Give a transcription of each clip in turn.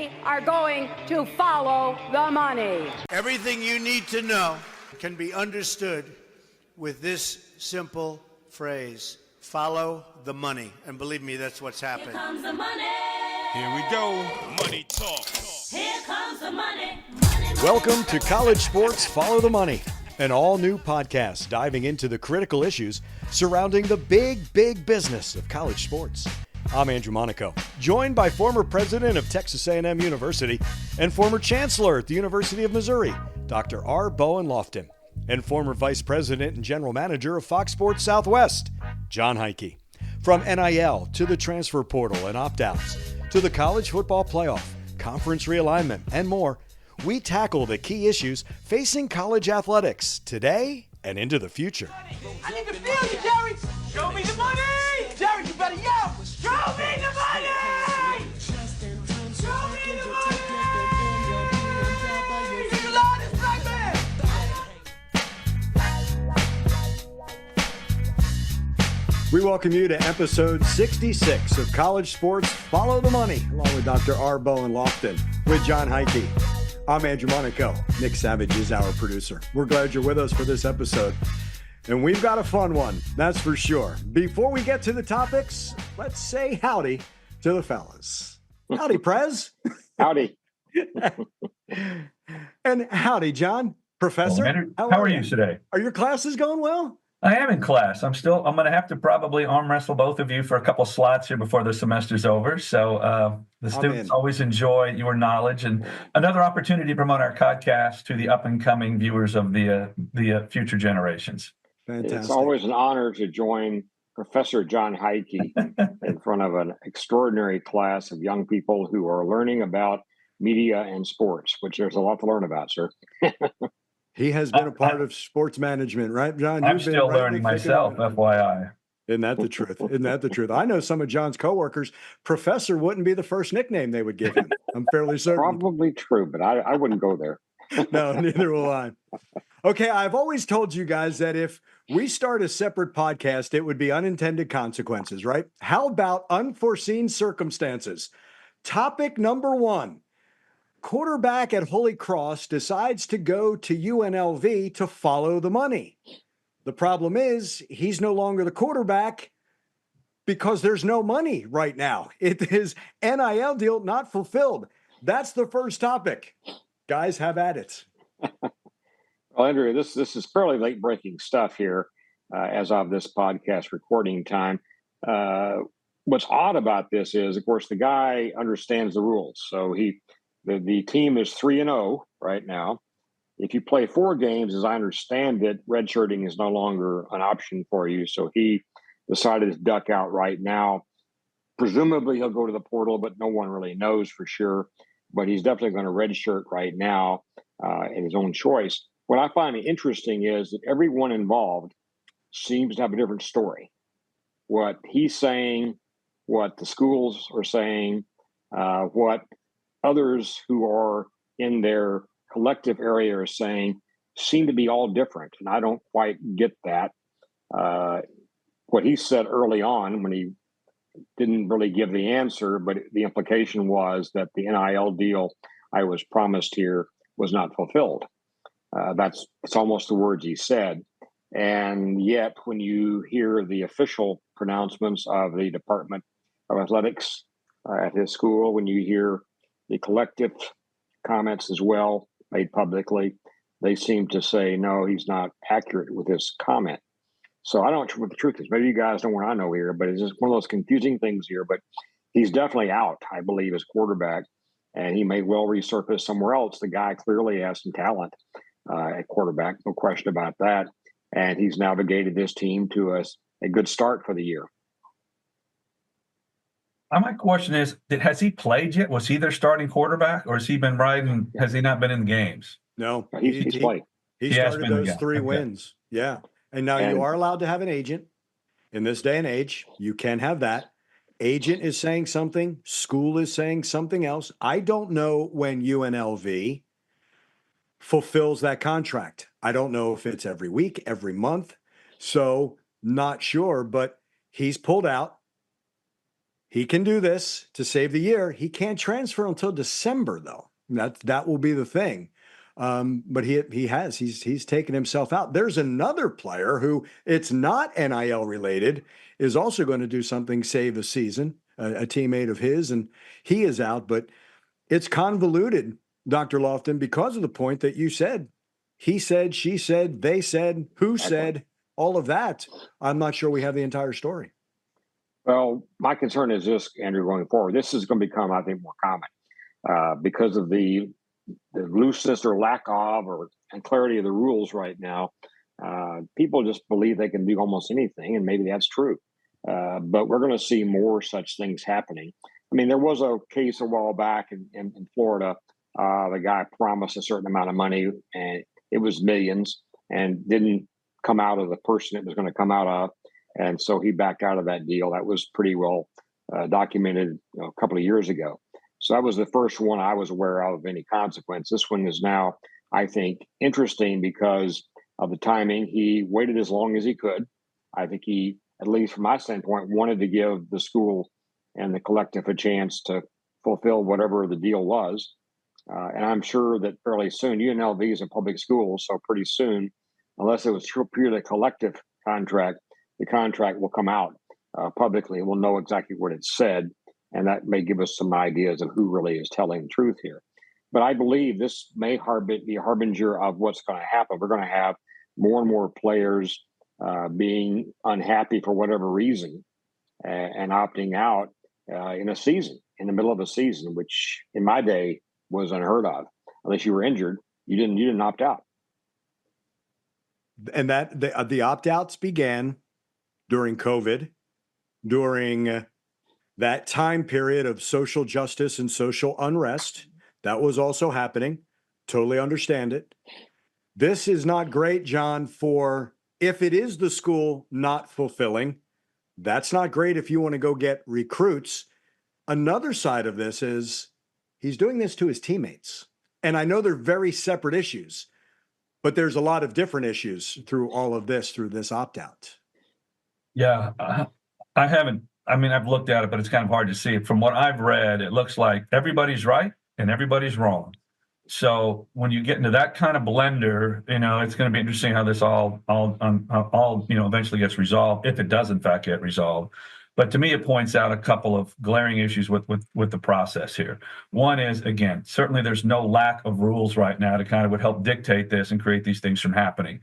We are going to follow the money. Everything you need to know can be understood with this simple phrase: follow the money. And believe me, that's what's happened. Here comes the money. Here we go. Money talk. Here comes the money. Welcome to College Sports Follow the Money, an all-new podcast diving into the critical issues surrounding the big business of college sports. I'm Andrew Monaco, joined by former president of Texas A&M University and former chancellor at the University of Missouri, Dr. Bowen Loftin, and former vice president and general manager of Fox Sports Southwest, Jon Heidtke. From NIL to the transfer portal and opt-outs, to the college football playoff, conference realignment, and more, we tackle the key issues facing college athletics today and into the future. I need to feel you, Jerry! Show me the money! Jerry, you better yell! Show me the money! Show me the money! He's the loudest black man! We welcome you to episode 66 of College Sports Follow the Money, along with Dr. Bowen Loftin, with Jon Heidtke. I'm Andrew Monaco. Nick Savage is our producer. We're glad you're with us for this episode. And we've got a fun one, that's for sure. Before we get to the topics, let's say howdy to the fellas. Howdy, Prez. Howdy. And howdy, Jon. Professor. How are you today? Are your classes going well? I am in class. I'm going to have to probably arm wrestle both of you for a couple slots here before the semester's over. So the students always enjoy your knowledge, and another opportunity to promote our podcast to the up and coming viewers of the future generations. Fantastic. It's always an honor to join Professor Jon Heidtke in front of an extraordinary class of young people who are learning about media and sports, which there's a lot to learn about, sir. He has been a part of sports management, right, Jon? I'm still learning myself, FYI. Isn't that the truth? Isn't that the truth? I know some of Jon's coworkers, Professor wouldn't be the first nickname they would give him. I'm fairly certain. Probably true, but I wouldn't go there. No, neither will I. Okay, I've always told you guys that if we start a separate podcast, it would be unintended consequences, right? How about unforeseen circumstances? Topic number one. Quarterback at Holy Cross decides to go to UNLV to follow the money. The problem is he's no longer the quarterback because there's no money right now. It is NIL deal not fulfilled. That's the first topic. Guys, have at it. Well, Andrew, this is fairly late breaking stuff here as of this podcast recording time. What's odd about this is, of course, the guy understands the rules. So the team is 3-0 right now. If you play 4 games, as I understand it, redshirting is no longer an option for you. So he decided to duck out right now. Presumably he'll go to the portal, but no one really knows for sure. But he's definitely going to redshirt right now in his own choice. What I find interesting is that everyone involved seems to have a different story. What he's saying, what the schools are saying, what others who are in their collective area are saying seem to be all different. And I don't quite get that. What he said early on when he didn't really give the answer, but the implication was that the NIL deal I was promised here was not fulfilled. It's almost the words he said. And yet when you hear the official pronouncements of the Department of Athletics at his school, when you hear the collective comments as well made publicly, they seem to say, no, he's not accurate with his comment. So I don't know what the truth is. Maybe you guys know what I know here, but it's just one of those confusing things here. But he's definitely out, I believe, as quarterback, and he may well resurface somewhere else. The guy clearly has some talent at quarterback, no question about that. And he's navigated this team to a good start for the year. My question is, has he played yet? Was he their starting quarterback, or has he been riding? Has he not been in games? No, he's played. He started those 3 wins. Yeah. And now you are allowed to have an agent. In this day and age, you can have that. Agent is saying something. School is saying something else. I don't know when UNLV fulfills that contract. I don't know if it's every week, every month. So not sure, but he's pulled out. he can do this to save the year. He can't transfer until December, though. That will be the thing. But he's taken himself out. There's another player who it's not NIL related, is also going to do something, save a season, a teammate of his, and he is out. But it's convoluted, Dr. Loftin, because of the point that you said. He said, she said, they said, who said, all of that. I'm not sure we have the entire story. Well, my concern is this, Andrew, going forward. This is going to become, I think, more common because of the looseness or lack of and clarity of the rules right now. People just believe they can do almost anything, and maybe that's true. But we're going to see more such things happening. I mean, there was a case a while back in Florida. The guy promised a certain amount of money, and it was millions, and didn't come out of the person it was going to come out of. And so he backed out of that deal. That was pretty well documented a couple of years ago. So that was the first one I was aware of any consequence. This one is now, I think, interesting because of the timing. He waited as long as he could. I think he, at least from my standpoint, wanted to give the school and the collective a chance to fulfill whatever the deal was. And I'm sure that fairly soon, UNLV is a public school, so pretty soon, unless it was purely a collective contract, the contract will come out publicly. We'll know exactly what it said, and that may give us some ideas of who really is telling the truth here. But I believe this may be a harbinger of what's going to happen. We're going to have more and more players being unhappy for whatever reason and opting out in the middle of a season, which in my day was unheard of. Unless you were injured, you didn't opt out. And that the opt-outs began during COVID, during that time period of social justice and social unrest. That was also happening. Totally understand it. This is not great, Jon, for if it is the school not fulfilling, that's not great if you want to go get recruits. Another side of this is he's doing this to his teammates. And I know they're very separate issues, but there's a lot of different issues through all of this, through this opt-out. Yeah, I've looked at it, but it's kind of hard to see. From what I've read, it looks like everybody's right and everybody's wrong. So when you get into that kind of blender, it's going to be interesting how this all eventually gets resolved, if it does in fact get resolved. But to me, it points out a couple of glaring issues with the process here. One is, again, certainly there's no lack of rules right now to kind of would help dictate this and create these things from happening.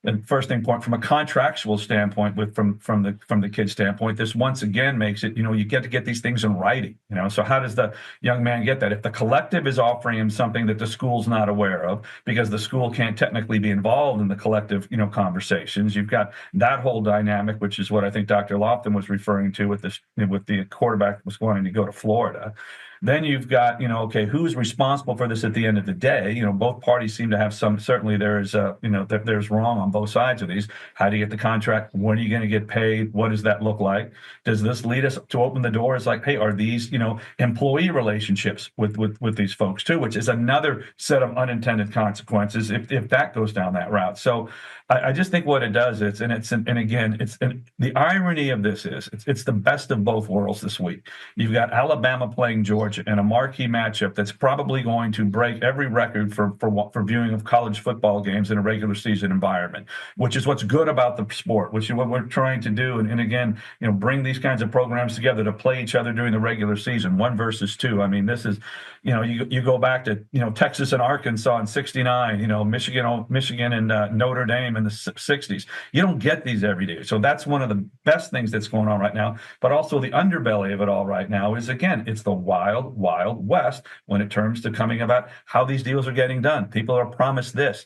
The first thing, from a contractual standpoint, from the kid's standpoint, this once again makes it, you get to get these things in writing. So how does the young man get that? If the collective is offering him something that the school's not aware of, because the school can't technically be involved in the collective, conversations, you've got that whole dynamic, which is what I think Dr. Loftin was referring to with this, with the quarterback was going to go to Florida. Then you've got, okay, who's responsible for this at the end of the day? Both parties seem to have certainly there's, that there's wrong on both sides of these. How do you get the contract? When are you going to get paid? What does that look like? Does this lead us to open the doors like, hey, are these, employee relationships with these folks too, which is another set of unintended consequences if that goes down that route. So I just think what it does is, the irony of this is it's the best of both worlds this week. You've got Alabama playing Georgia in a marquee matchup that's probably going to break every record for viewing of college football games in a regular season environment, which is what's good about the sport, which is what we're trying to do. And again, bring these kinds of programs together to play each other during the regular season, 1 versus 2. I mean, this is, you go back to, Texas and Arkansas in '69, Michigan and Notre Dame in the '60s. You don't get these every day. So that's one of the best things that's going on right now. But also the underbelly of it all right now is, again, it's the wild west when it comes to coming about how these deals are getting done. People are promised this.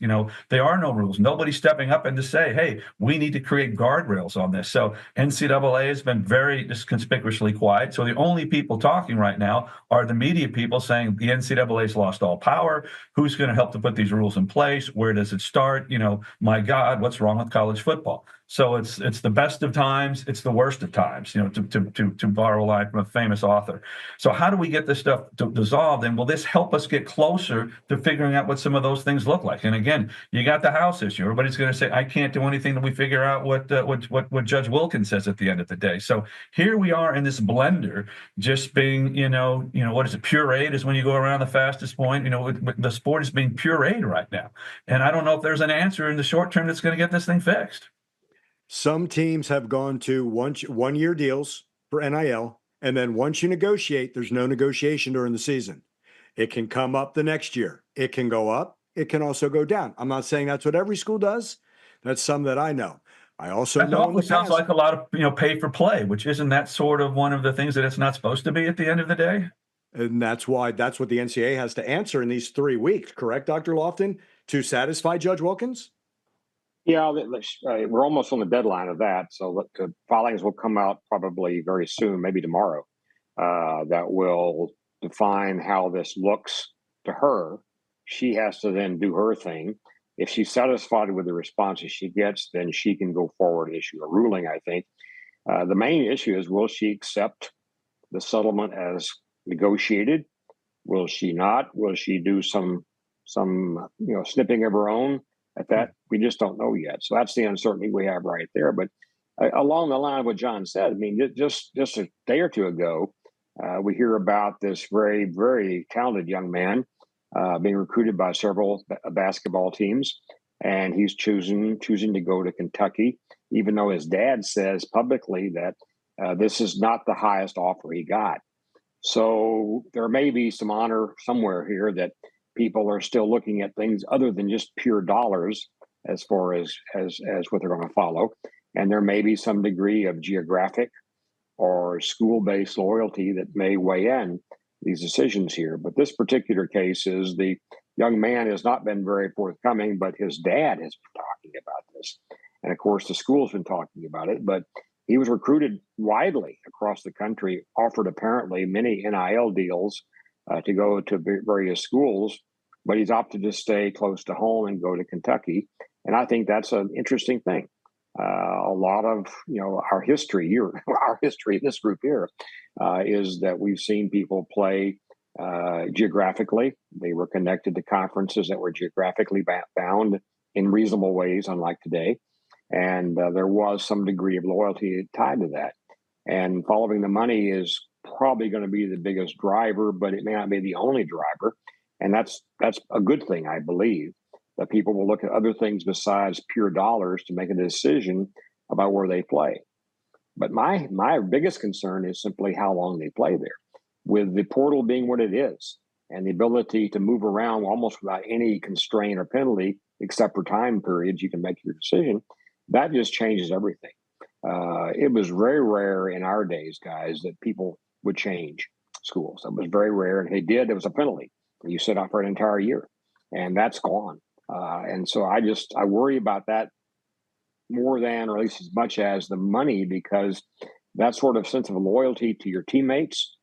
There are no rules. Nobody's stepping up and to say, hey, we need to create guardrails on this. So NCAA has been very conspicuously quiet. So the only people talking right now are the media people saying the NCAA's lost all power. Who's going to help to put these rules in place? Where does it start? My God, what's wrong with college football? So it's the best of times, it's the worst of times, to borrow a line from a famous author. So how do we get this stuff dissolved? And will this help us get closer to figuring out what some of those things look like? And again, you got the House issue. Everybody's going to say, I can't do anything till we figure out what Judge Wilkins says at the end of the day. So here we are in this blender, just being, what is it? Pureed is when you go around the fastest point. The sport is being pureed right now. And I don't know if there's an answer in the short term that's going to get this thing fixed. Some teams have gone to one-year deals for NIL, and then once you negotiate, there's no negotiation during the season. It can come up the next year. It can go up. It can also go down. I'm not saying that's what every school does. That's some that I know. I also know in the sounds past, like a lot of pay for play, which isn't that sort of one of the things that it's not supposed to be at the end of the day. And that's what the NCAA has to answer in these 3 weeks, correct, Dr. Loftin, to satisfy Judge Wilkins? Yeah, we're almost on the deadline of that. So the filings will come out probably very soon, maybe tomorrow, that will define how this looks to her. She has to then do her thing. If she's satisfied with the responses she gets, then she can go forward and issue a ruling, I think. The main issue is, will she accept the settlement as negotiated? Will she not? Will she do some snipping of her own? At that, we just don't know yet. So that's the uncertainty we have right there. But along the line of what John said, I mean, just a day or two ago, we hear about this very, very talented young man being recruited by several basketball teams, and he's choosing to go to Kentucky, even though his dad says publicly that this is not the highest offer he got. So there may be some honor somewhere here that people are still looking at things other than just pure dollars as far as what they're going to follow. And there may be some degree of geographic or school-based loyalty that may weigh in these decisions here. But this particular case is the young man has not been very forthcoming, but his dad has been talking about this. And of course, the school's been talking about it, but he was recruited widely across the country, offered apparently many NIL deals to go to various schools, but he's opted to stay close to home and go to Kentucky. And I think that's an interesting thing. A lot of our history here, our history in this group here, is that we've seen people play geographically. They were connected to conferences that were geographically bound in reasonable ways, unlike today. And there was some degree of loyalty tied to that. And following the money is probably going to be the biggest driver, but it may not be the only driver. And that's a good thing, I believe, that people will look at other things besides pure dollars to make a decision about where they play. But my biggest concern is simply how long they play there. With the portal being what it is and the ability to move around almost without any constraint or penalty, except for time periods, you can make your decision. That just changes everything. It was very rare in our days, guys, that people would change schools. It was very rare. And if they did, there was a penalty. You sit out for an entire year, and that's gone. And so I worry about that more than, or at least as much as, the money, because that sort of sense of loyalty to your teammates,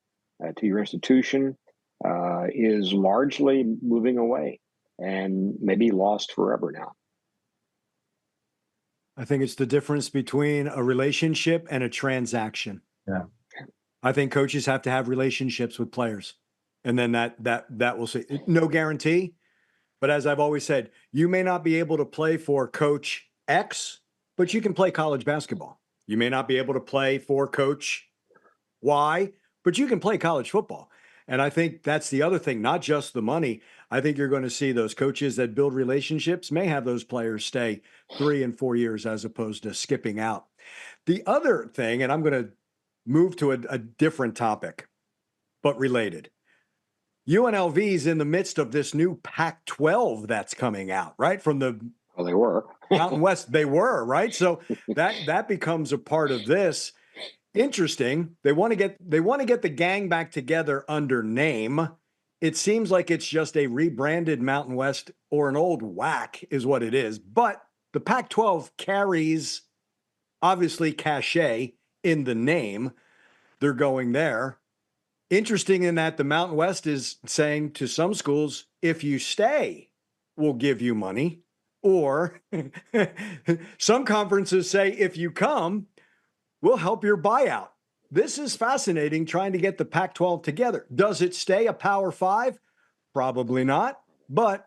to your institution, is largely moving away and maybe lost forever now. I think it's the difference between a relationship and a transaction. Yeah. I think coaches have to have relationships with players. And then that will say, no guarantee. But as I've always said, you may not be able to play for Coach X, but you can play college basketball. You may not be able to play for Coach Y, but you can play college football. And I think that's the other thing, not just the money. I think you're going to see those coaches that build relationships may have those players stay 3 and 4 years as opposed to skipping out. The other thing, and I'm going to move to a different topic, but related. UNLV is in the midst of this new Pac-12 that's coming out, right? From the they were Mountain West, they were, right? So that becomes a part of this. Interesting. They want to get the gang back together under name. It seems like it's just a rebranded Mountain West or an old WAC is what it is. But the Pac-12 carries obviously cachet in the name. They're going there. Interesting in that the Mountain West is saying to some schools, if you stay, we'll give you money. Or some conferences say, if you come, we'll help your buyout. This is fascinating, trying to get the Pac-12 together. Does it stay a Power 5? Probably not. But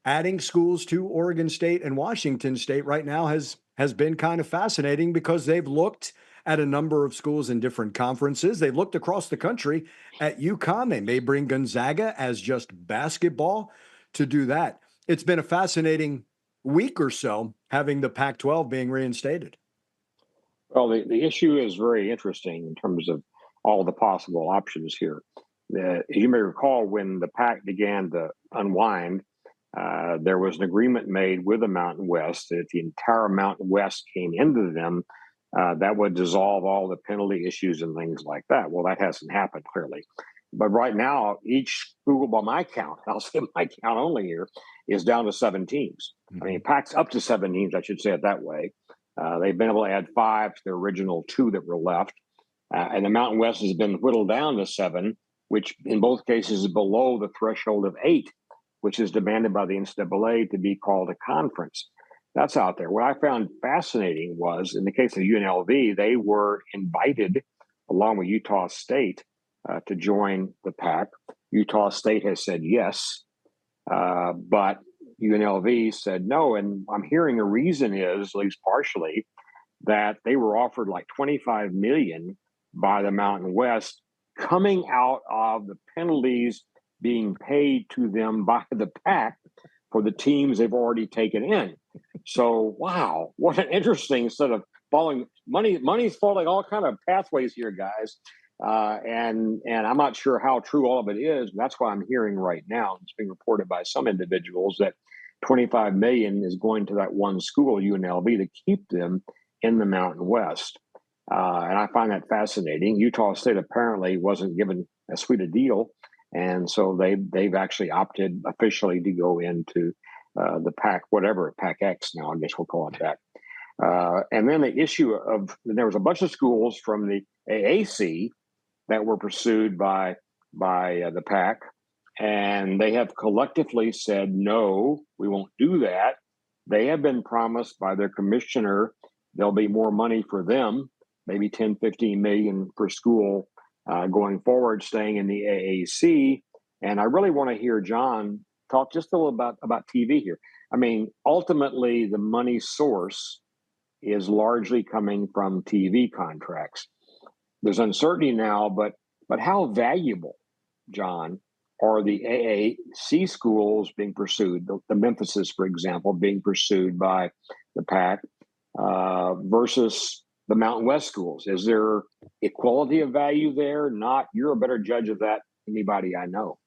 adding schools to Oregon State and Washington State right now has been kind of fascinating, because they've looked at a number of schools in different conferences. They've looked across the country at UConn. They may bring Gonzaga as just basketball to do that. It's been a fascinating week or so having the Pac-12 being reinstated. Well, the issue is very interesting in terms of all the possible options here. You may recall when the Pac began to unwind, there was an agreement made with the Mountain West that if the entire Mountain West came into them, that would dissolve all the penalty issues and things like that. Well, that hasn't happened, clearly. But right now, each school, by my count, I'll say my count only here, is down to 7 teams. I mean, Pac's up to 7 teams, I should say it that way. They've been able to add 5 to the original 2 that were left. And the Mountain West has been whittled down to 7, which in both cases is below the threshold of 8, which is demanded by the NCAA to be called a conference. That's out there. What I found fascinating was, in the case of UNLV, they were invited, along with Utah State, to join the Pac. Utah State has said yes, but UNLV said no. And I'm hearing the reason is, at least partially, that they were offered like $25 million by the Mountain West coming out of the penalties being paid to them by the Pac for the teams they've already taken in. So, wow, what an interesting set of following money's following all kind of pathways here, guys. And I'm not sure how true all of it is. But that's why I'm hearing right now, it's being reported by some individuals, that $25 million is going to that one school, UNLV, to keep them in the Mountain West. And I find that fascinating. Utah State apparently wasn't given as sweet a deal, and so they've actually opted officially to go into the Pac, whatever, Pac-X now, I guess we'll call it that. And then the issue of, there was a bunch of schools from the AAC that were pursued by the Pac, and they have collectively said, no, we won't do that. They have been promised by their commissioner there'll be more money for them, maybe 10, 15 million per school going forward, staying in the AAC. And I really want to hear Jon talk just a little about TV here. I mean, ultimately, the money source is largely coming from TV contracts. There's uncertainty now, but how valuable, Jon, are the AAC schools being pursued? The Memphises, for example, being pursued by the Pac versus the Mountain West schools. Is there equality of value there? Not. You're a better judge of that than anybody I know.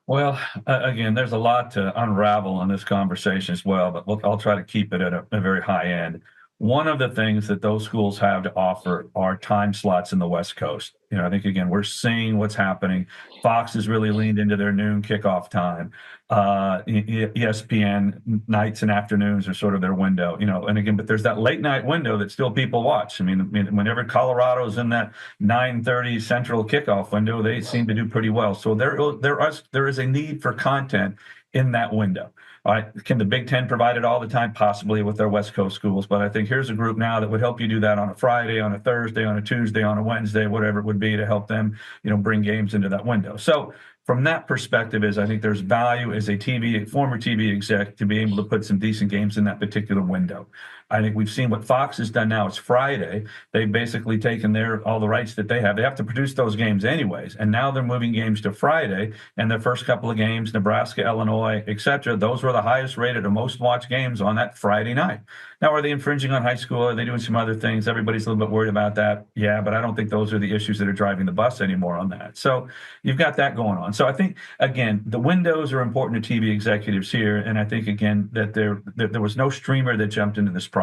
Well, again, there's a lot to unravel in this conversation as well, but I'll try to keep it at a very high end. One of the things that those schools have to offer are time slots in the West Coast. You know, I think, again, we're seeing what's happening. Fox has really leaned into their noon kickoff time. ESPN nights and afternoons are sort of their window, you know, and again, but there's that late night window that still people watch. I mean, whenever Colorado's in that 9:30 central kickoff window, they seem to do pretty well. So there is a need for content in that window. All right. Can the Big Ten provide it all the time? Possibly with their West Coast schools. But I think here's a group now that would help you do that on a Friday, on a Thursday, on a Tuesday, on a Wednesday, whatever it would be, to help them, you know, bring games into that window. So from that perspective, I think there's value as a former TV exec to be able to put some decent games in that particular window. I think we've seen what Fox has done now. It's Friday. They've basically taken all the rights that they have. They have to produce those games anyways. And now they're moving games to Friday. And their first couple of games, Nebraska, Illinois, et cetera, those were the highest rated or most watched games on that Friday night. Now, are they infringing on high school? Are they doing some other things? Everybody's a little bit worried about that. Yeah, but I don't think those are the issues that are driving the bus anymore on that. So you've got that going on. So I think, again, the windows are important to TV executives here. And I think, again, that there was no streamer that jumped into this process.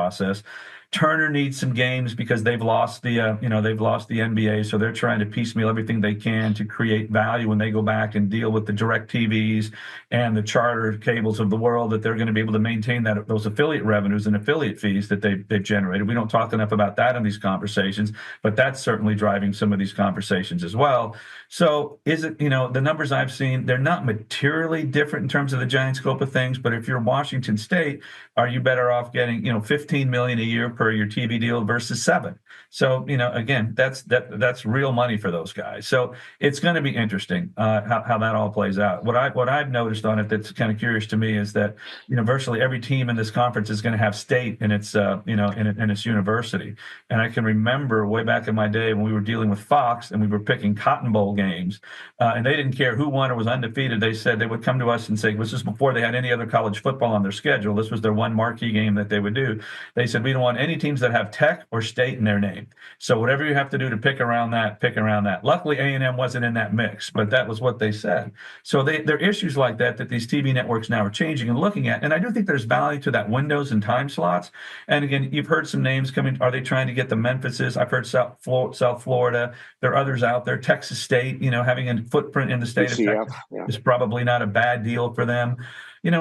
Turner needs some games because they've lost the NBA, so they're trying to piecemeal everything they can to create value when they go back and deal with the direct TVs and the charter cables of the world, that they're going to be able to maintain those affiliate revenues and affiliate fees that they've generated. We don't talk enough about that in these conversations, but that's certainly driving some of these conversations as well. So is it, the numbers I've seen, they're not materially different in terms of the giant scope of things, but if you're Washington State, are you better off getting, $15 million a year per your TV deal versus $7 million? So, again, that's real money for those guys. So it's going to be interesting how that all plays out. What I've noticed on it that's kind of curious to me is that, virtually every team in this conference is going to have state in its, in its university. And I can remember way back in my day when we were dealing with Fox and we were picking Cotton Bowl games, and they didn't care who won or was undefeated. They said they would come to us and say, this is before they had any other college football on their schedule. This was their one marquee game that they would do. They said, we don't want any teams that have Tech or State in their name. So whatever you have to do to pick around that, pick around that. Luckily, A&M wasn't in that mix, but that was what they said. So there are issues like that these TV networks now are changing and looking at. And I do think there's value to that windows and time slots. And again, you've heard some names coming. Are they trying to get the Memphises? I've heard South Florida. There are others out there. Texas State, having a footprint in the state of Texas is probably not a bad deal for them.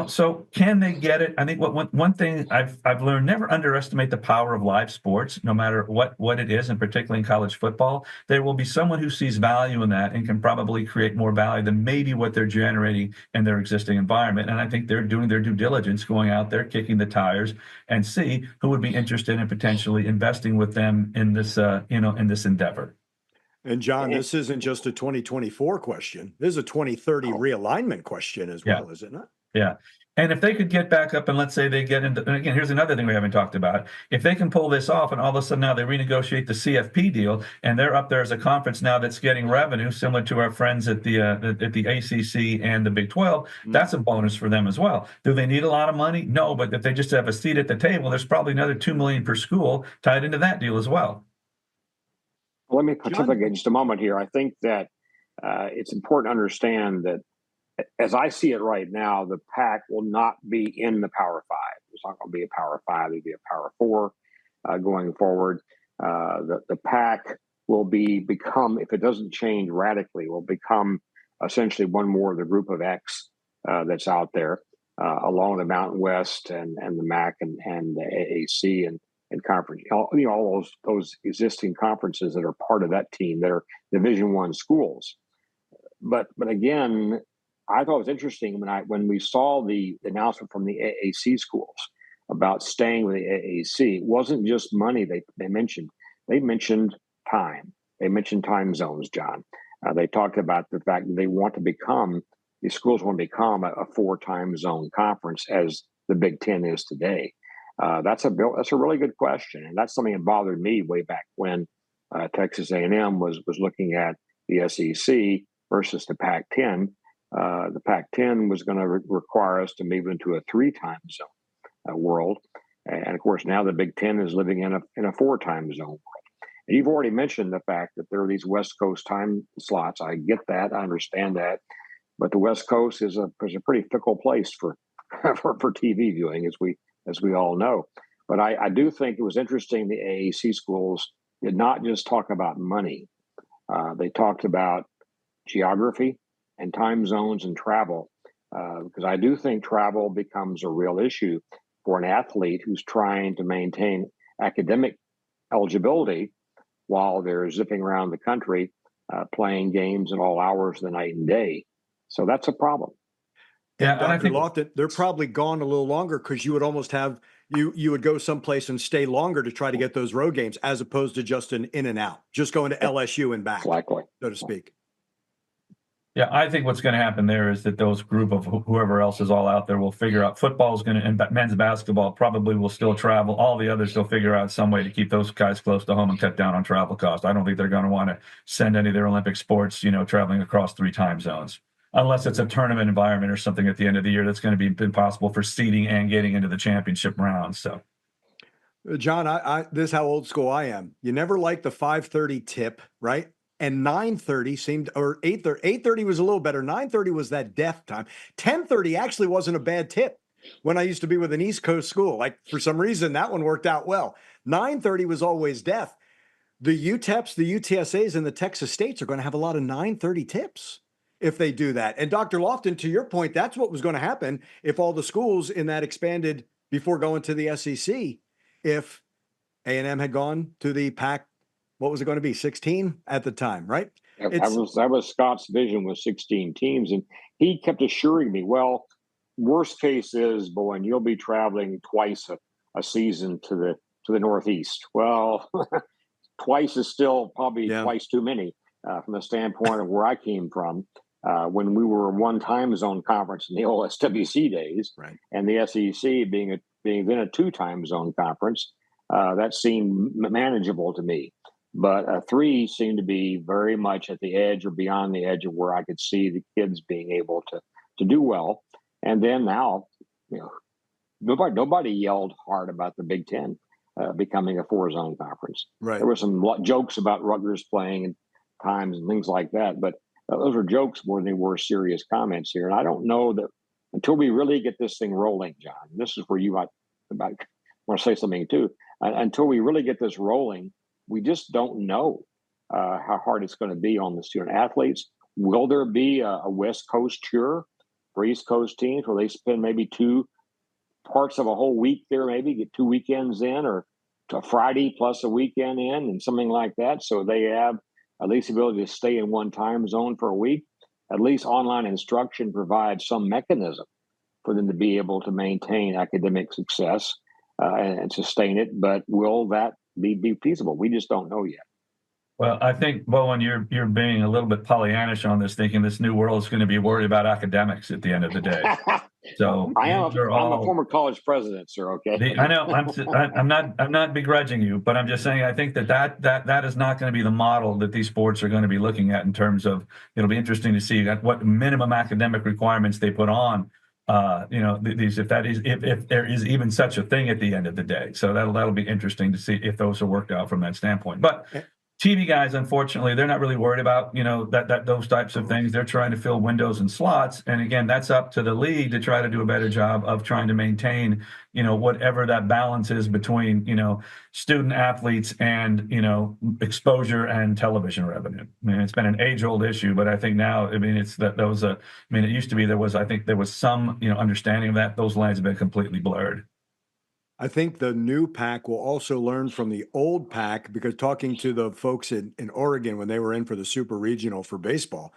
So can they get it? I think one thing I've learned, never underestimate the power of live sports, no matter what it is, and particularly in college football. There will be someone who sees value in that and can probably create more value than maybe what they're generating in their existing environment. And I think they're doing their due diligence, going out there, kicking the tires, and see who would be interested in potentially investing with them in this, in this endeavor. And John, this isn't just a 2024 question. This is a 2030 realignment question as well, is it not? Yeah. And if they could get back up and let's say they get into, and again, here's another thing we haven't talked about. If they can pull this off and all of a sudden now they renegotiate the CFP deal and they're up there as a conference now that's getting revenue similar to our friends at the ACC and the Big 12, that's a bonus for them as well. Do they need a lot of money? No, but if they just have a seat at the table, there's probably another $2 million per school tied into that deal as well. Let me pontificate in just a moment here. I think that it's important to understand that as I see it right now, the Pac will not be in the Power Five. It's not going to be a Power Five. It'll be a Power Four going forward. The Pac will become, if it doesn't change radically, will become essentially one more of the group of X that's out there along the Mountain West and the MAC and the AAC and conference. All those existing conferences that are part of that team that are Division I schools. But again, I thought it was interesting when we saw the announcement from the AAC schools about staying with the AAC. It wasn't just money they mentioned. They mentioned time. They mentioned time zones, John. They talked about the fact that these schools want to become a 4-time zone conference as the Big Ten is today. That's a really good question, and that's something that bothered me way back when Texas A&M was looking at the SEC versus the Pac-10. The Pac-10 was going to require us to move into a 3-time zone world, and of course now the Big Ten is living in a 4-time zone world. And you've already mentioned the fact that there are these West Coast time slots. I get that, I understand that, but the West Coast is a pretty fickle place for TV viewing, as we all know. But I do think it was interesting the AAC schools did not just talk about money. They talked about geography and time zones and travel, because I do think travel becomes a real issue for an athlete who's trying to maintain academic eligibility while they're zipping around the country playing games at all hours of the night and day. So that's a problem. Yeah, and Dr. Loftin, they're probably gone a little longer because you would almost have you would go someplace and stay longer to try to get those road games, as opposed to just an in and out, just going to LSU and back, likely, so to speak. Yeah, I think what's going to happen there is that those group of whoever else is all out there will figure out football is going to, and men's basketball probably will still travel. All the others will figure out some way to keep those guys close to home and cut down on travel costs. I don't think they're going to want to send any of their Olympic sports, traveling across 3 time zones, unless it's a tournament environment or something at the end of the year that's going to be impossible for seeding and getting into the championship rounds. So, John, I this is how old school I am. You never liked the 5:30 tip, right? And 9:30 seemed, or 8:30 was a little better. 9:30 was that death time. 10:30 actually wasn't a bad tip. when I used to be with an East Coast school. Like, for some reason, that one worked out well. 9:30 was always death. The UTEPs, the UTSAs, and the Texas States are going to have a lot of 9:30 tips if they do that. And Dr. Loftin, to your point, that's what was going to happen if all the schools in that expanded before going to the SEC. If A&M had gone to the Pac, what was it going to be, 16 at the time, right? That was Scott's vision, was 16 teams, and he kept assuring me, well, worst case is, Bowen, you'll be traveling twice a season to the Northeast. Well, twice is still probably twice too many from the standpoint of where I came from. When we were one time zone conference in the old SWC days, right, and the SEC being then a 2 time zone conference, that seemed manageable to me. But 3 seemed to be very much at the edge or beyond the edge of where I could see the kids being able to do well. And then now, nobody yelled hard about the Big Ten becoming a 4 zone conference. Right. There were some jokes about Rutgers playing at times and things like that, but those are jokes more than they were serious comments here. And I don't know that until we really get this thing rolling, John, this is where you might want to say something too. Until we really get this rolling, we just don't know how hard it's going to be on the student athletes. Will there be a West Coast tour for East Coast teams where they spend maybe 2 parts of a whole week there, maybe get 2 weekends in, or a Friday plus a weekend in, and something like that, so they have at least the ability to stay in one time zone for a week? At least online instruction provides some mechanism for them to be able to maintain academic success and sustain it. But will that be feasible? We just don't know yet. Well, I think, Bowen, you're being a little bit Pollyannish on this, thinking this new world is going to be worried about academics at the end of the day. So I'm a former college president, sir. Okay, I know. I'm not begrudging you, but I'm just saying I think that is not going to be the model that these sports are going to be looking at in terms of. It'll be interesting to see what minimum academic requirements they put on. These if there is even such a thing at the end of the day. So that'll be interesting to see if those are worked out from that standpoint. But TV guys, unfortunately, they're not really worried about, that those types of things. They're trying to fill windows and slots. And again, that's up to the league to try to do a better job of trying to maintain, whatever that balance is between, student athletes and, exposure and television revenue. I mean, it's been an age-old issue, but I think now, it used to be there was some, understanding of that. Those lines have been completely blurred. I think the new Pac will also learn from the old Pac, because talking to the folks in Oregon when they were in for the Super Regional for baseball,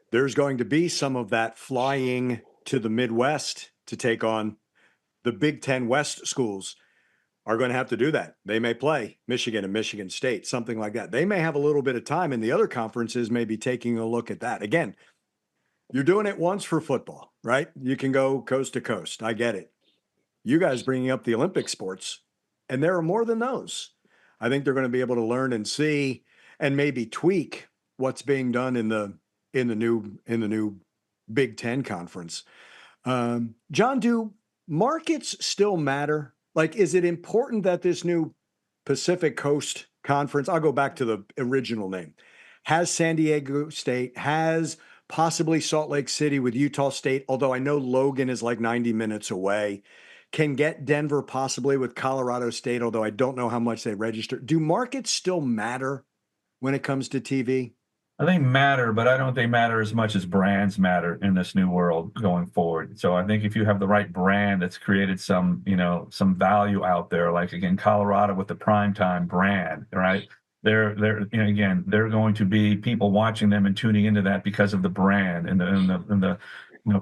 there's going to be some of that flying to the Midwest to take on the Big Ten West schools are going to have to do that. They may play Michigan and Michigan State, something like that. They may have a little bit of time, and the other conferences may be taking a look at that. Again, you're doing it once for football, right? You can go coast to coast. I get it. You guys bringing up the Olympic sports, and there are more than those. I think they're going to be able to learn and see and maybe tweak what's being done in the new Big Ten conference. John, do markets still matter? Like, is it important that this new Pacific Coast Conference, I'll go back to the original name, has San Diego State, has possibly Salt Lake City with Utah State, although I know Logan is like 90 minutes away, can get Denver possibly with Colorado State, although I don't know how much they register. Do markets still matter when it comes to TV? I think matter, but I don't think matter as much as brands matter in this new world going forward. So I think if you have the right brand that's created some value out there, like again, Colorado with the primetime brand, right? They're going to be people watching them and tuning into that because of the brand and the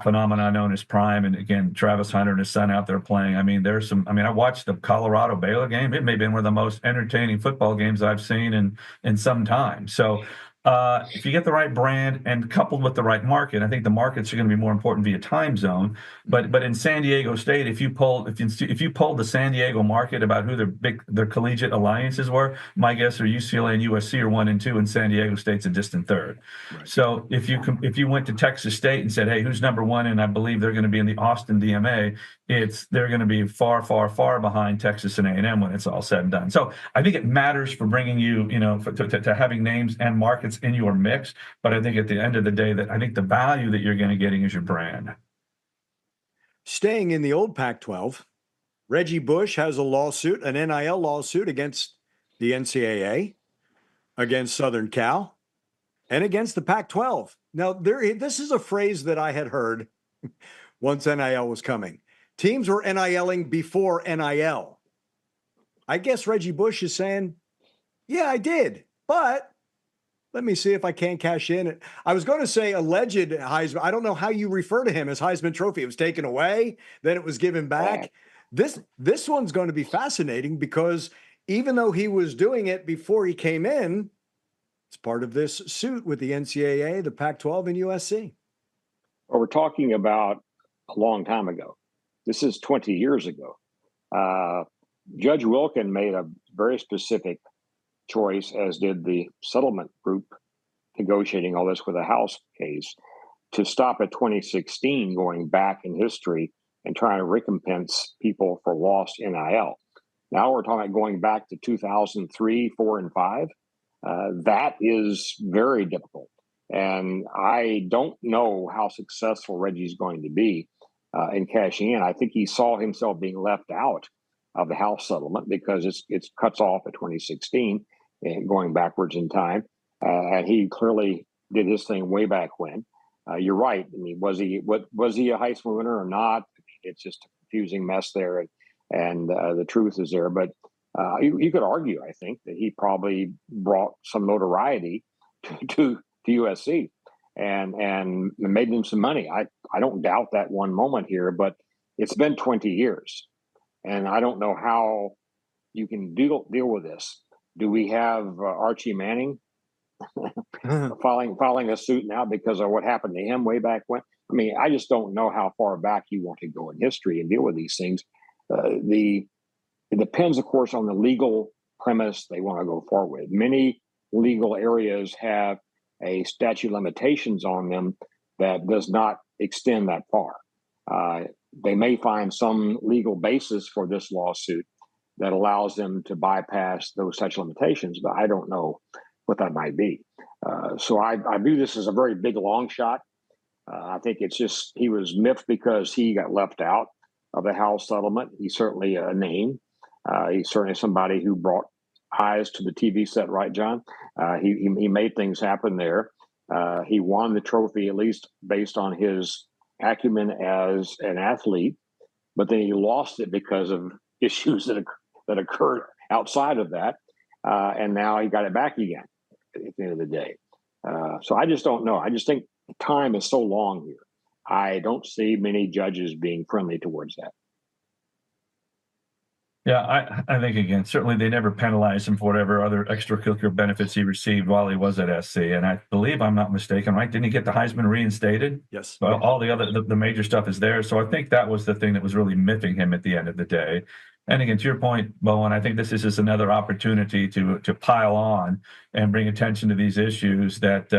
phenomenon known as Prime. And again, Travis Hunter and his son out there playing. I watched the Colorado Baylor game. It may have been one of the most entertaining football games I've seen in some time. So if you get the right brand and coupled with the right market, I think the markets are going to be more important via time zone. But in San Diego State, if you polled the San Diego market about who their collegiate alliances were, my guess are UCLA and USC are 1 and 2, and San Diego State's a distant third. Right. So if you went to Texas State and said, hey, who's number 1, and I believe they're going to be in the Austin DMA, they're going to be far, far, far behind Texas and A&M when it's all said and done. So I think it matters for bringing you, to having names and markets in your mix. But I think at the end of the day, that I think the value that you're going to getting is your brand. Staying in the old Pac-12, Reggie Bush has a lawsuit, an NIL lawsuit against the NCAA, against Southern Cal, and against the Pac-12. Now, this is a phrase that I had heard once NIL was coming. Teams were NILing before NIL. I guess Reggie Bush is saying, yeah, I did, but let me see if I can cash in. I was going to say alleged Heisman. I don't know how you refer to him as Heisman Trophy. It was taken away, then it was given back. This one's going to be fascinating because even though he was doing it before he came in, it's part of this suit with the NCAA, the Pac-12, and USC. Well, we're talking about a long time ago. This is 20 years ago. Judge Wilkin made a very specific choice, as did the settlement group negotiating all this with a House case, to stop at 2016, going back in history and trying to recompense people for lost NIL. Now we're talking about going back to 2003, 4, and 5. That is very difficult. And I don't know how successful Reggie's going to be in cashing in. I think he saw himself being left out of the House settlement because it cuts off at 2016 and going backwards in time. And he clearly did his thing way back when. You're right. I mean, was he a Heisman winner or not? It's just a confusing mess there, and the truth is there. But you could argue, I think, that he probably brought some notoriety to USC and made them some money. I don't doubt that one moment here, but it's been 20 years, and I don't know how you can deal with this. Do we have Archie Manning filing a suit now because of what happened to him way back when? I mean, I just don't know how far back you want to go in history and deal with these things. It depends, of course, on the legal premise they want to go forward with. Many legal areas have a statute of limitations on them that does not extend that far. They may find some legal basis for this lawsuit that allows them to bypass those statute of limitations, but I don't know what that might be. So I view this as a very big long shot. I think it's just he was miffed because he got left out of the House settlement. He's certainly a name. He's certainly somebody who brought eyes to the TV set, right, John? He made things happen there. He won the trophy, at least based on his acumen as an athlete, but then he lost it because of issues that occurred outside of that. And now he got it back again at the end of the day. So I just don't know. I just think time is so long here. I don't see many judges being friendly towards that. Yeah, I think, again, certainly they never penalized him for whatever other extracurricular benefits he received while he was at SC. And I believe, I'm not mistaken, right? Didn't he get the Heisman reinstated? Yes. Well, all the other, the major stuff is there. So I think that was the thing that was really miffing him at the end of the day. And again, to your point, Bowen, I think this is just another opportunity to pile on and bring attention to these issues that,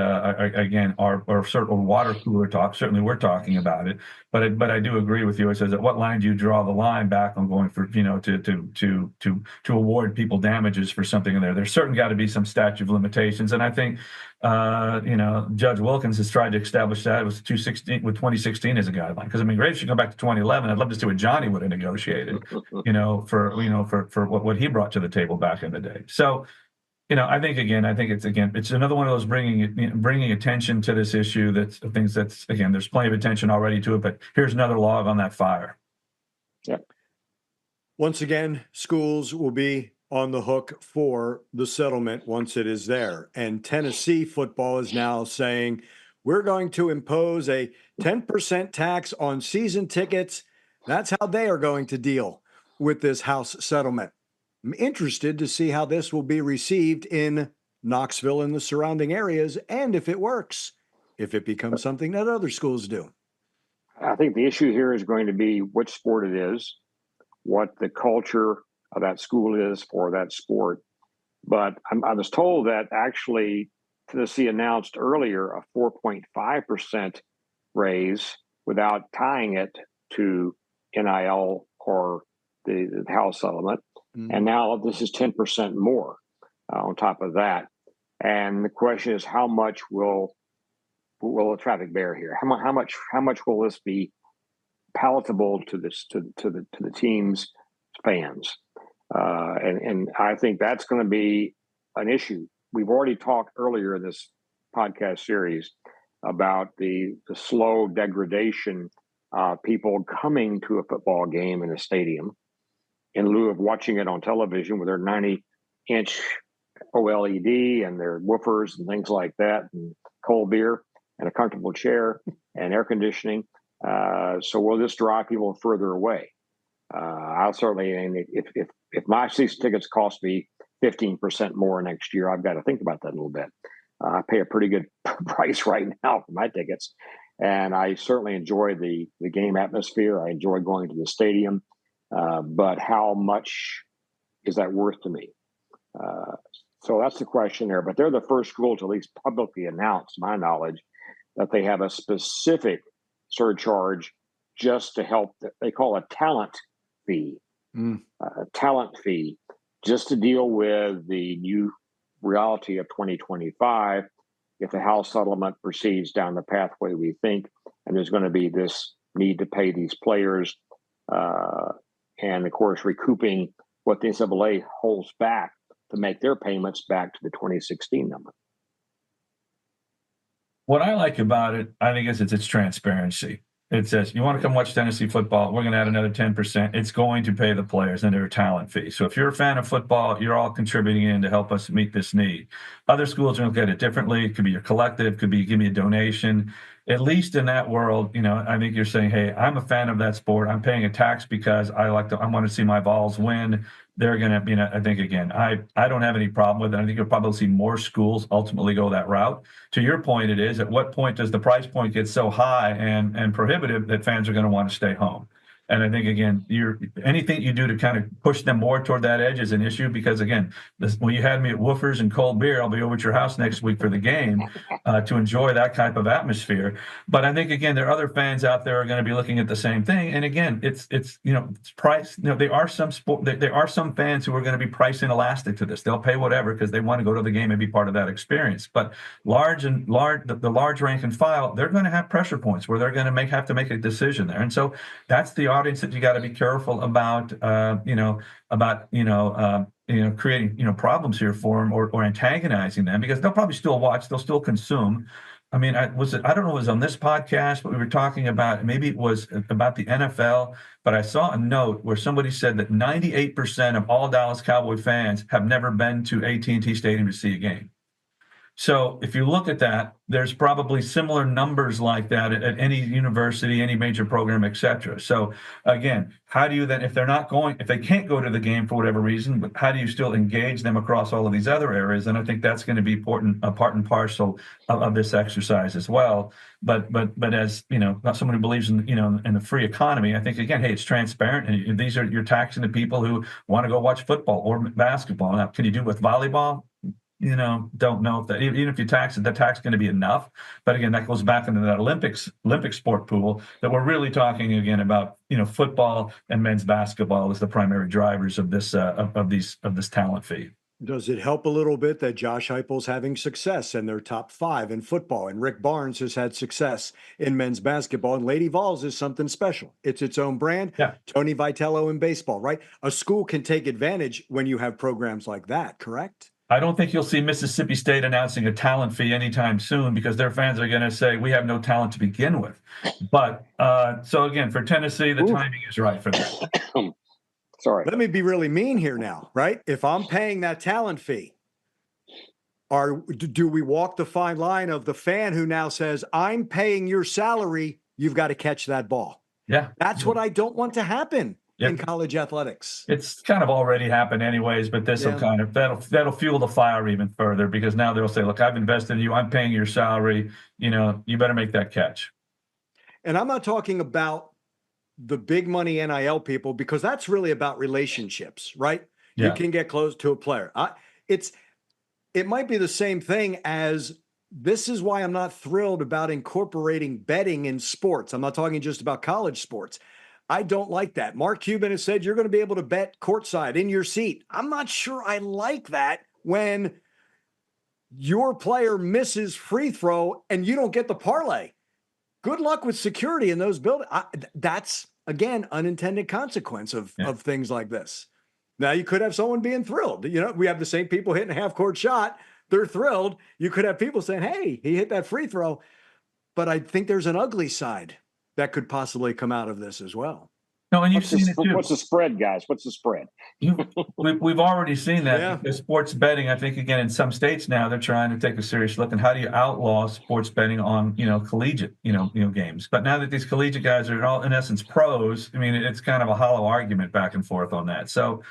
again, are sort of water cooler talk. Certainly we're talking about it. But I do agree with you. It says, at what line do you draw the line back on going for, to award people damages for something in there? There's certainly got to be some statute of limitations. And I think, Judge Wilkins has tried to establish that. It was 2016 as a guideline. Because, I mean, great if you go back to 2011, I'd love to see what Johnny would have negotiated, for what he brought to the table back in the day. So, I think it's another one of those bringing attention to this issue. There's plenty of attention already to it, but here's another log on that fire. Yep. Once again, schools will be on the hook for the settlement once it is there. And Tennessee football is now saying, we're going to impose a 10% tax on season tickets. That's how they are going to deal with this House settlement. I'm interested to see how this will be received in Knoxville and the surrounding areas, and if it works, if it becomes something that other schools do. I think the issue here is going to be which sport it is, what the culture of that school is for that sport. But I was told that actually Tennessee announced earlier a 4.5% raise without tying it to NIL or the House settlement. Mm-hmm. And now this is 10% more on top of that. And the question is, how much will the traffic bear here? How much will this be palatable to the team's fans, and I think that's going to be an issue. We've already talked earlier in this podcast series about the slow degradation of people coming to a football game in a stadium in lieu of watching it on television with their 90-inch OLED and their woofers and things like that, and cold beer and a comfortable chair and air conditioning. So will this draw people further away? I'll certainly, and if my season tickets cost me 15% more next year, I've got to think about that a little bit. I pay a pretty good price right now for my tickets, and I certainly enjoy the game atmosphere. I enjoy going to the stadium, but how much is that worth to me? So that's the question there. But they're the first school to at least publicly announce, to my knowledge, that they have a specific surcharge just to help. They call a talent fee, a talent fee, just to deal with the new reality of 2025. If the House settlement proceeds down the pathway we think, and there's going to be this need to pay these players, and of course recouping what the NCAA holds back to make their payments back to the 2016 number. What I like about it, I think, is its transparency. It says, you want to come watch Tennessee football, we're going to add another 10%. It's going to pay the players and their talent fee. So if you're a fan of football, you're all contributing in to help us meet this need. Other schools are going to look at it differently. It could be your collective, could be give me a donation. At least in that world, I think you're saying, hey, I'm a fan of that sport. I'm paying a tax because I want to see my Vols win. They're going to, I think, again, I don't have any problem with it. I think you'll probably see more schools ultimately go that route. To your point, it is, at what point does the price point get so high and prohibitive that fans are going to want to stay home? And I think, again, anything you do to kind of push them more toward that edge is an issue because, again, when you had me at woofers and cold beer, I'll be over at your house next week for the game to enjoy that type of atmosphere. But I think, again, there are other fans out there who are going to be looking at the same thing. And, again, it's price. There are some fans who are going to be price inelastic to this. They'll pay whatever because they want to go to the game and be part of that experience. But the large rank and file, they're going to have pressure points where they're going to have to make a decision there. And so that's the audience that you got to be careful about, creating, problems here for them or antagonizing them because they'll probably still watch, they'll still consume. I mean, I don't know if it was on this podcast, but we were talking about, maybe it was about the NFL, but I saw a note where somebody said that 98% of all Dallas Cowboy fans have never been to AT&T Stadium to see a game. So if you look at that, there's probably similar numbers like that at any university, any major program, et cetera. So again, how do you then, if they can't go to the game for whatever reason, but how do you still engage them across all of these other areas? And I think that's going to be important, a part and parcel of this exercise as well. But as not someone who believes in in the free economy, I think again, hey, it's transparent, and you're taxing the people who want to go watch football or basketball. Now, can you do it with volleyball? Don't know if that, even if you tax it, the tax going to be enough. But again, that goes back into that Olympic sport pool that we're really talking again about, football and men's basketball as the primary drivers of this, of this talent fee. Does it help a little bit that Josh Heupel's having success and they're top 5 in football, and Rick Barnes has had success in men's basketball, and Lady Vols is something special. It's its own brand. Yeah. Tony Vitello in baseball, right? A school can take advantage when you have programs like that, correct? I don't think you'll see Mississippi State announcing a talent fee anytime soon because their fans are going to say, we have no talent to begin with. But so again, for Tennessee, the timing is right for that. Sorry. Let me be really mean here now, right? If I'm paying that talent fee, do we walk the fine line of the fan who now says, I'm paying your salary, you've got to catch that ball? Yeah. That's what I don't want to happen. Yep. In college athletics. It's kind of already happened anyways, but this will kind of, that'll fuel the fire even further because now they'll say, look, I've invested in you. I'm paying your salary. You better make that catch. And I'm not talking about the big money NIL people because that's really about relationships, right? Yeah. You can get close to a player. It might be the same thing as this is why I'm not thrilled about incorporating betting in sports. I'm not talking just about college sports. I don't like that. Mark Cuban has said you're going to be able to bet courtside in your seat. I'm not sure I like that when your player misses free throw and you don't get the parlay. good luck with security in those buildings. That's, again, unintended consequence of things like this. Now, you could have someone being thrilled. You know, we have the same people hitting a half-court shot. They're thrilled. You could have people saying, hey, he hit that free throw. But I think there's an ugly side that could possibly come out of this as well. No, and you've seen it too. What's the spread, guys? What's the spread? We've already seen that. Because sports betting, I think, again, in some states now, they're trying to take a serious look at how do you outlaw sports betting on, collegiate, games. But now that these collegiate guys are all, in essence, pros, I mean, it's kind of a hollow argument back and forth on that. So,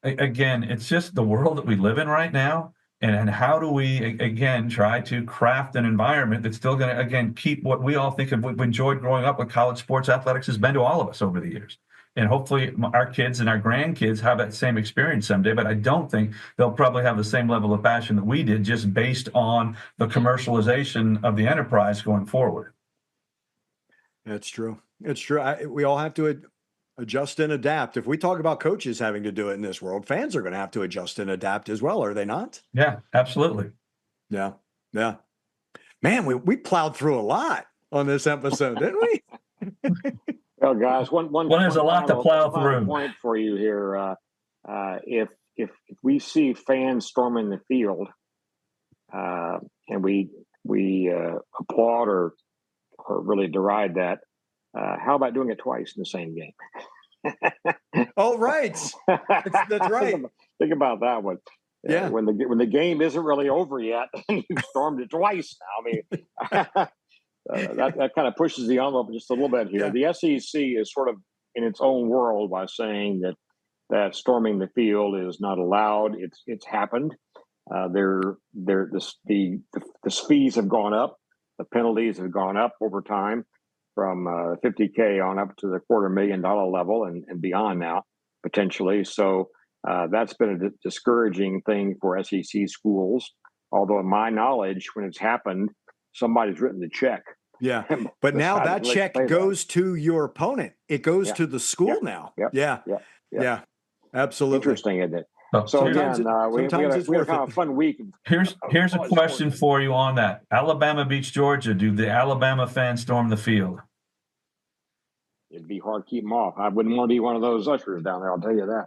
again, it's just the world that we live in right now. And how do we, again, try to craft an environment that's still going to, again, keep what we all think of, we've enjoyed growing up with college sports athletics has been to all of us over the years. And hopefully our kids and our grandkids have that same experience someday, but I don't think they'll probably have the same level of passion that we did just based on the commercialization of the enterprise going forward. That's true. It's true. We all have to adjust and adapt. If we talk about coaches having to do it in this world, fans are going to have to adjust and adapt as well, are they not? Yeah, absolutely. Yeah. Man, we plowed through a lot on this episode, didn't we? Well, guys, one there's a lot to plow through. Point for you here: if we see fans storming the field, and we applaud or really deride that, how about doing it twice in the same game? Oh, right. That's right. Think about that one. Yeah. When the game isn't really over yet, and you've stormed it twice now. I mean, that kind of pushes the envelope just a little bit here. Yeah. The SEC is sort of in its own world by saying that storming the field is not allowed. It's happened. The fees have gone up. The penalties have gone up over time from $50K on up to the $250,000 level and beyond now, potentially. So that's been a discouraging thing for SEC schools. Although, in my knowledge, when it's happened, somebody's written the check. Yeah. But now that check goes to your opponent. It goes to the school now. Yeah. Absolutely. Interesting, isn't it? So sometimes again, we had kind of a fun week. Here's a question for you on that. Alabama beats Georgia. Do the Alabama fans storm the field? It'd be hard to keep them off. I wouldn't want to be one of those ushers down there. I'll tell you that.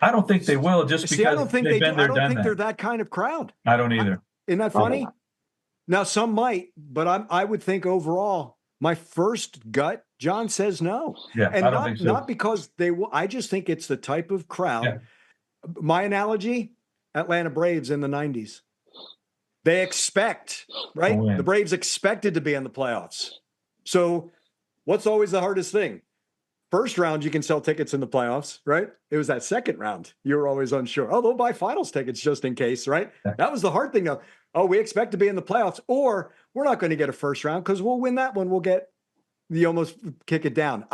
I don't think they will, just because I don't think they're that kind of crowd. I don't either. Isn't that funny? Now, some might, but I would think overall, my first gut, John says no. Yeah, and I don't think so. Not because they will. I just think it's the type of crowd. Yeah. My analogy, Atlanta Braves in the 90s. They expect, right? Oh, the Braves expected to be in the playoffs. So what's always the hardest thing? First round, you can sell tickets in the playoffs, right? It was that second round. You were always unsure. Oh, they'll buy finals tickets just in case, right? Yeah. That was the hard thing, though. Oh, we expect to be in the playoffs, or we're not going to get a first round because we'll win that one. We'll get you almost kick it down.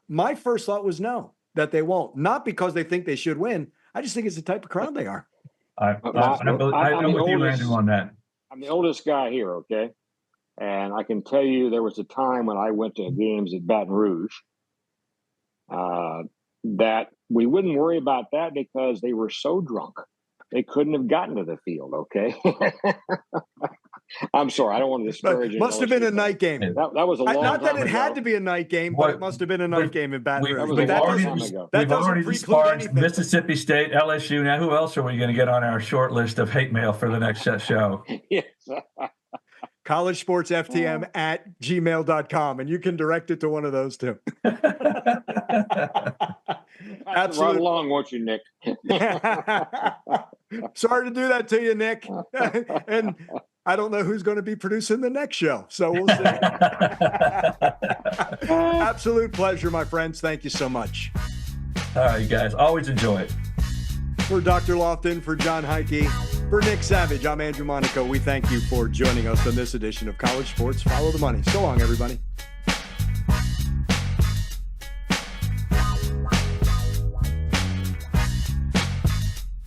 My first thought was no, that they won't. Not because they think they should win. I just think it's the type of crowd they are. I'm with you, Andrew, on that. I'm the oldest guy here, okay? And I can tell you there was a time when I went to games at Baton Rouge that we wouldn't worry about that because they were so drunk. They couldn't have gotten to the field, okay? I'm sorry, I don't want to discourage it. Must have been a night game. That was a long Not that time it ago. had to be a night game, but it must have been a night game in Baton Rouge. We've already disparaged Mississippi State, LSU. Now, who else are we going to get on our short list of hate mail for the next show? Yes. collegesportsftm at gmail.com, and you can direct it to one of those two. Absolutely. Right along, won't you, Nick? Sorry to do that to you, Nick. And I don't know who's going to be producing the next show, so we'll see. Absolute pleasure, my friends. Thank you so much. All right, you guys. Always enjoy it. For Dr. Loftin, for Jon Heidtke, for Nick Savage, I'm Andrew Monaco. We thank you for joining us on this edition of College Sports Follow the Money. So long, everybody.